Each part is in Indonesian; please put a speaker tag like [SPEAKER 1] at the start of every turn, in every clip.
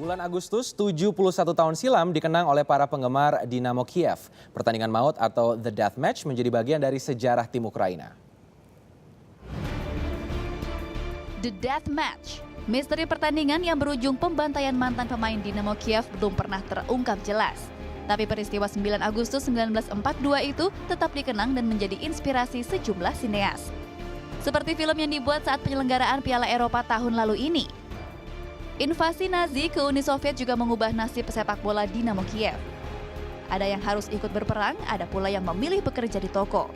[SPEAKER 1] Bulan Agustus 71 tahun silam dikenang oleh para penggemar Dinamo Kiev. Pertandingan maut atau The Death Match menjadi bagian dari sejarah tim Ukraina.
[SPEAKER 2] The Death Match, misteri pertandingan yang berujung pembantaian mantan pemain Dinamo Kiev belum pernah terungkap jelas. Tapi peristiwa 9 Agustus 1942 itu tetap dikenang dan menjadi inspirasi sejumlah sineas. Seperti film yang dibuat saat penyelenggaraan Piala Eropa tahun lalu ini. Invasi Nazi ke Uni Soviet juga mengubah nasib sepak bola Dinamo Kiev. Ada yang harus ikut berperang, ada pula yang memilih bekerja di toko.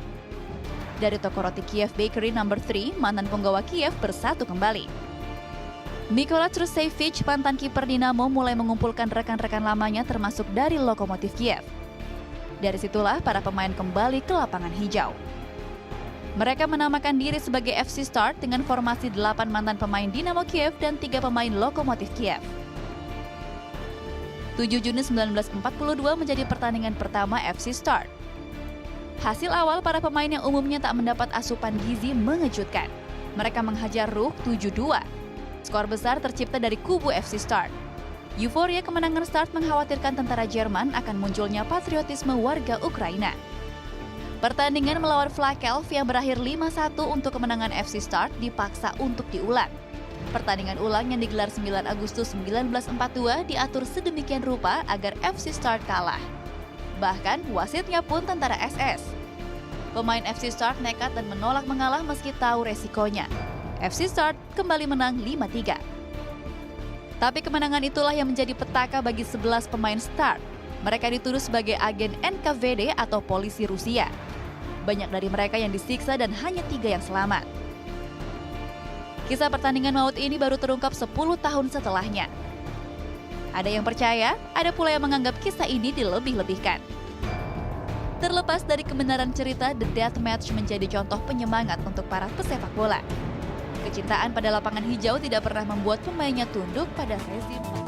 [SPEAKER 2] Dari toko roti Kiev Bakery No. 3, mantan penggawa Kiev bersatu kembali. Mykola Trusevich, mantan kiper Dinamo, mulai mengumpulkan rekan-rekan lamanya termasuk dari Lokomotif Kiev. Dari situlah para pemain kembali ke lapangan hijau. Mereka menamakan diri sebagai FC Start dengan formasi 8 mantan pemain Dinamo Kiev dan 3 pemain Lokomotif Kiev. 7 Juni 1942 menjadi pertandingan pertama FC Start. Hasil awal para pemain yang umumnya tak mendapat asupan gizi mengejutkan. Mereka menghajar RUK 7-2. Skor besar tercipta dari kubu FC Start. Euforia kemenangan Start mengkhawatirkan tentara Jerman akan munculnya patriotisme warga Ukraina. Pertandingan melawan Flakelv yang berakhir 5-1 untuk kemenangan FC Start dipaksa untuk diulang. Pertandingan ulang yang digelar 9 Agustus 1942 diatur sedemikian rupa agar FC Start kalah. Bahkan wasitnya pun tentara SS. Pemain FC Start nekat dan menolak mengalah meski tahu resikonya. FC Start kembali menang 5-3. Tapi kemenangan itulah yang menjadi petaka bagi 11 pemain Start. Mereka dituduh sebagai agen NKVD atau polisi Rusia. Banyak dari mereka yang disiksa dan hanya 3 yang selamat. Kisah pertandingan maut ini baru terungkap 10 tahun setelahnya. Ada yang percaya, ada pula yang menganggap kisah ini dilebih-lebihkan. Terlepas dari kebenaran cerita, The Death Match menjadi contoh penyemangat untuk para pesepak bola. Kecintaan pada lapangan hijau tidak pernah membuat pemainnya tunduk pada rezim.